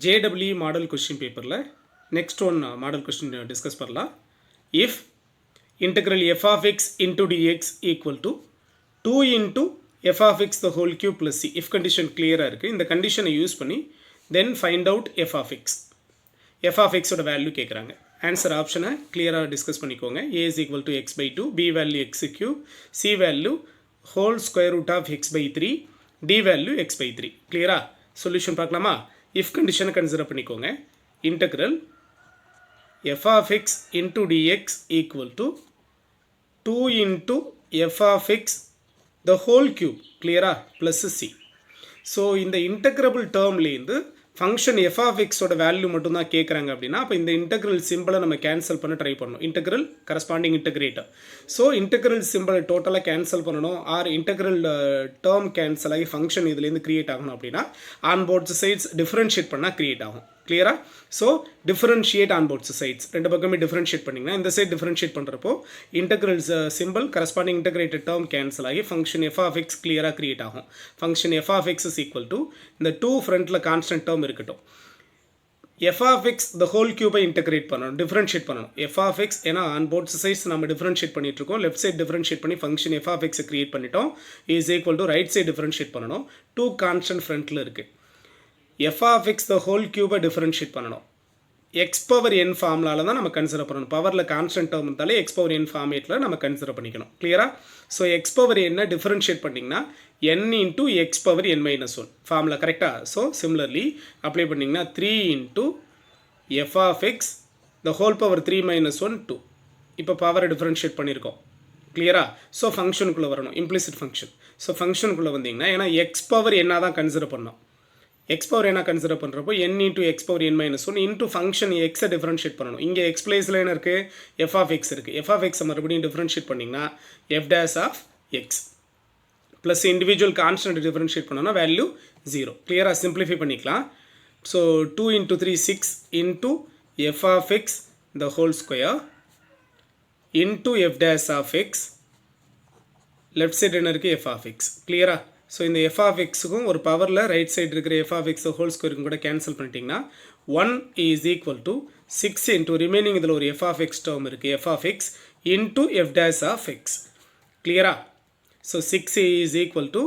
JEE model question பேப்பரில் next one model question discuss பண்ணலாம். If integral f of x into dx equal to 2 into f of x the whole cube plus c. if condition clear இருக்குது. இந்த கண்டிஷனை use பண்ணி then find out f of x. f of x ஓட value கேட்குறாங்க. Answer ஆப்ஷனை கிளியராக discuss பண்ணிக்கோங்க. a is equal to x by 2, b value x cube, c value whole square root of x by 3, d value x by 3. கிளியரா? Solution பார்க்கலாமா? if கண்டிஷனை consider பண்ணிக்கோங்க. integral f of x into dx equal to 2 into f of x the whole cube, clear plus c. So இந்த integrable termலேருந்து function f of x ஓட value மட்டும் தான் கேட்குறாங்க அப்படின்னா அப்போ இந்த இன்டெக்ரல் சிம்பிளை நம்ம கேன்சல் பண்ண ட்ரை பண்ணணும். Integral corresponding integrator. So integral சிம்பிளை டோட்டலாக கேன்சல் பண்ணணும் ஆர் இன்டெக்ரல் டேர்ம் கேன்சல் ஆகி ஃபங்க்ஷன் இதுலேருந்து கிரியேட் ஆகணும் அப்படின்னா ஆன் போர்ட்ஸ் சைட்ஸ் டிஃப்ரென்ஷியேட் பண்ணால் கிரியேட் ஆகும். கிளியரா? So differentiate on both sides ரெண்டு பக்கமே டிஃப்ரென்ஷியேட் பண்ணிங்கன்னா இந்த சைட் டிஃப்ரென்ஷியேட் பண்ணுறப்போ integrals simple corresponding integrated term cancel ஆகி ஃபங்க்ஷன் f of x கிளியராக கிரியேட் ஆகும். Function f of x is equal to இந்த டூ ஃப்ரண்ட்டில் கான்ஸ்டன்ட் டேர்ம் இருக்கட்டும். f of x the whole cube integrate பண்ணணும், டிஃப்ரென்ஷியேட் பண்ணணும். f of x ஏன்னா on both sides நம்ம டிஃப்ரென்ஷியேட் பண்ணிட்டு இருக்கோம். லெஃப்ட் சைட் டிஃப்ரென்ஷியேட் பண்ணி function f of x create பண்ணிட்டோம். Is equal to right side differentiate பண்ணணும். டூ கான்ஸ்டன்ட் ஃப்ரண்ட்டில் இருக்குது. f of x the whole cube differentiate பண்ணணும். x பவர் n ஃபார்முலாவில் தான் நம்ம கன்சிடர் பண்ணணும். பவரில் கான்ஸ்டன்ட் டேர்ம் இருந்தாலே x பவர் n ஃபார்மேட்டில் நம்ம கன்சிடர் பண்ணிக்கணும். கிளியரா? So x power n differentiate பண்ணிங்கன்னா n into x power n minus one formula கரெக்டாக? ஸோ சிமிலர்லி அப்ளை பண்ணிங்கன்னா 3 into f of x the whole power 3 minus one 2. இப்போ பவரை டிஃப்ரென்ஷியேட் பண்ணியிருக்கோம். கிளியரா? ஸோ ஃபங்க்ஷனுக்குள்ளே வரணும், இம்ப்ளிசிட் ஃபங்க்ஷன். ஸோ ஃபங்க்ஷனுக்குள்ளே வந்தீங்கன்னா ஏன்னா x பவர் என்ன தான் கன்சிடர் பண்ணோம். x பவர் என்ன கன்சிடர் பண்ணுறப்போ n into x power n minus one into function எக்ஸை டிஃப்ரென்ஷியேட் பண்ணணும். இங்கே x பிளேஸில் என்ன இருக்குது? f of x இருக்குது. f of x மறுபடியும் டிஃப்ரென்ஷியேட் பண்ணிங்கன்னா f dash of x plus individual constant differentiate பண்ணோன்னா வேல்யூ 0. கிளியராக சிம்பிளிஃபை பண்ணிக்கலாம். So 2 into 3 6 into f of x the whole square into f dash of x left side என்ன இருக்குது? f of x. கிளியரா? So இந்த f of xக்கும் ஒரு பவரில் right side இருக்கிற f of x ஹோல் ஸ்கொயருக்கும் கூட கேன்சல் பண்ணிட்டீங்கன்னா 1 is equal to 6 into remaining இதில் ஒரு f of x டேர்ம் இருக்குது f of x into f dash of x. கிளியரா? So 6 is equal to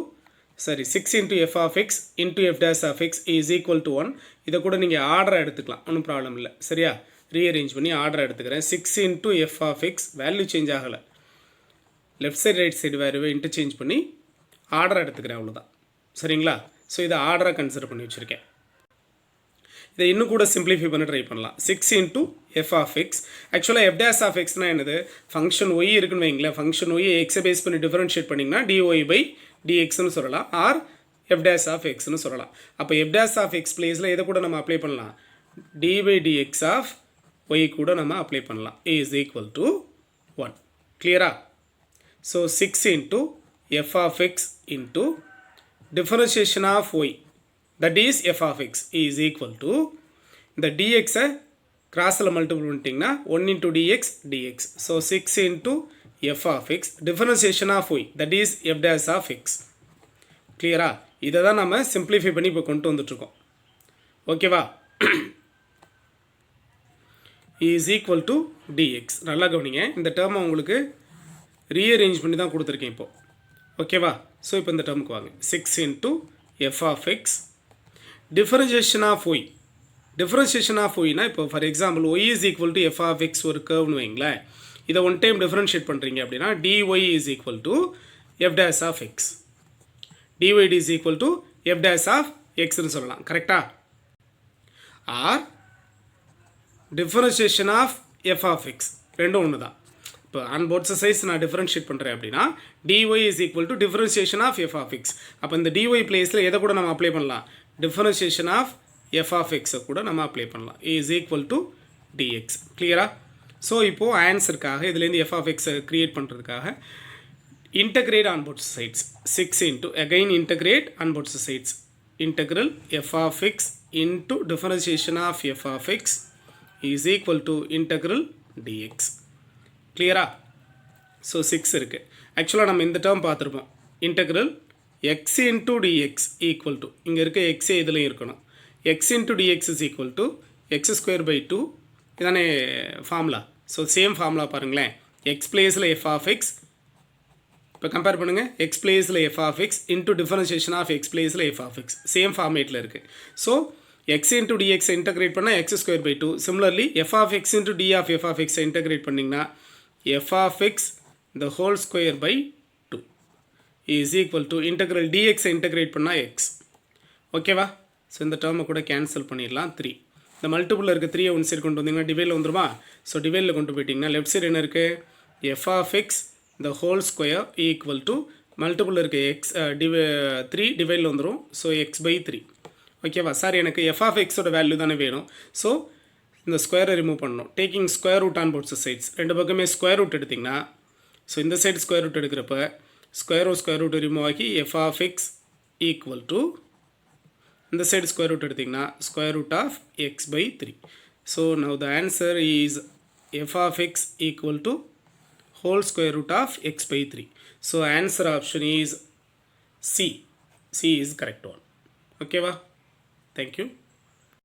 6 into f of x into f dash of x is equal to 1. இதை கூட நீங்கள் ஆர்டராக எடுத்துக்கலாம், ஒன்றும் problem இல்லை. சரியா? ரீஅரேஞ்ச் பண்ணி ஆர்டராக எடுத்துக்கிறேன். 6 into f of x value change ஆகலை, லெஃப்ட் சைடு ரைட் சைடு வேல்யூவை இன்டர்சேஞ்ச் பண்ணி ஆர்டராக எடுத்துக்கிறேன், அவ்வளோதான். சரிங்களா? ஸோ இதை ஆர்டராக கன்சிடர் பண்ணி வச்சுருக்கேன். இதை இன்னும் கூட சிம்பிளிஃபை பண்ண ட்ரை பண்ணலாம். 6 இன்ட்டு f of x. ஆக்சுவலாக f dash of xனா என்னது? ஃபங்க்ஷன் y இருக்குன்னு வைங்களேன். ஃபங்க்ஷன் y எக்ஸை பேஸ் பண்ணி டிஃபரன்ஷியேட் பண்ணிங்கன்னா dy by dxன்னு சொல்லலாம், ஆர் f dash of xன்னு சொல்லலாம். அப்போ f dash of x பிளேஸில் இதை கூட நம்ம அப்ளை பண்ணலாம். dy by dx of y கூட நம்ம அப்ளை பண்ணலாம். a is equal to 1. கிளியரா? So 6 into f of x into differentiation of y, that is f of x is equal to the dx crossல multiple பண்ணிட்டீங்கன்னா 1 into dx dx. so 6 into f of x differentiation of y, that is f dash of x. கிளியரா? இதை தான் நம்ம simplify பண்ணி இப்போ கொண்டு வந்துட்டுருக்கோம். ஓகேவா? is equal to dx. நல்லா கவனிங்க, இந்த டேர்மை உங்களுக்கு ரீஅரேஞ்ச் பண்ணி தான் கொடுத்துருக்கேன் இப்போ. ஓகேவா? ஸோ இப்போ இந்த டேர்முக்கு வாங்க. 6 into f of x differentiation of y. Differentiation of ஒய்னா இப்போ for example y is equal to f of x ஒரு கர்வ்னு வைங்களேன். இதை ஒன் டைம் டிஃபரன்ஷியேட் பண்ணுறீங்க அப்படின்னா dy is equal to f dash of x. dy is equal to f dash of xன்னு சொல்லலாம். கரெக்டாக? Or differentiation of f of x ரெண்டும் ஒன்று தான். இப்போ ஆன் போர்ட்ஸ் சைஸ் நான் டிஃபரன்ஷியேட் பண்ணுறேன் அப்படின்னா dy is equal to differentiation of f of x. அப்போ இந்த dy பிளேஸில் எதை கூட நம்ம அப்ளை பண்ணலாம்? Differentiation of f of x கூட நம்ம அப்ளை பண்ணலாம். Is equal to dx. கிளியரா? ஸோ இப்போது ஆன்சருக்காக இதுலேருந்து f of x கிரியேட் பண்ணுறதுக்காக integrate on both sides 6 into again integrate on both sides integral f of x into differentiation of f of x is equal to integral dx. கிளியரா? So 6 இருக்குது. ஆக்சுவலாக நம்ம இந்த term பார்த்துருப்போம். Integral x into dx equal to இங்கே இருக்க எக்ஸே இதுலையும் இருக்கணும். x into dx is equal to x square by 2 இதானே ஃபார்முலா. ஸோ சேம் ஃபார்முலா பாருங்களேன், எக்ஸ் பிளேஸில் எஃப் ஆஃப் எக்ஸ், இப்போ கம்பேர் பண்ணுங்கள், எக்ஸ் பிளேஸில் f of x into differentiation of x பிளேஸில் எஃப் ஆஃப் எக்ஸ் சேம் ஃபார்மேட்டில் இருக்குது. So x into dx integrate பண்ணால் x square by 2. Similarly f of x into d of f of x integrate பண்ணிங்கன்னா f of x the whole square by 2 is equal to integral dx integrate பண்ணால் X. ஓகேவா? So இந்த டேர்மை கூட cancel பண்ணிடலாம். 3 இந்த மல்டிபிளில் இருக்க 3 ஒன் சைடு கொண்டு வந்தீங்கன்னா டிவைடில் வந்துருமா? ஸோ டிவைடில் கொண்டு போயிட்டிங்கன்னா லெஃப்ட் சைடு என்ன இருக்குது, f of x the whole square equal to மல்டிபிளில் இருக்க எக்ஸ் 3 டிவைடில் வந்துடும். So x by 3. ஓகேவா சார்? எனக்கு எஃப் ஆஃப் எக்ஸோட வேல்யூ தானே வேணும். ஸோ இந்த ஸ்கொயரை ரிமூவ் பண்ணணும். Taking square root on both sides, ரெண்டு பக்கமே ஸ்கொயர் ரூட் எடுத்திங்கன்னா, ஸோ இந்த சைடு ஸ்கொயர் ரூட் எடுக்கிறப்ப ஸ்கொயர் ரூட் ரிமூவ் ஆகி f of x equal to இந்த சைடு ஸ்கொயர் ரூட் எடுத்திங்கன்னா square root of x by 3. So now the answer is f of x equal to whole square root of x by 3. So answer option is C. C is correct one. Okay, thank you.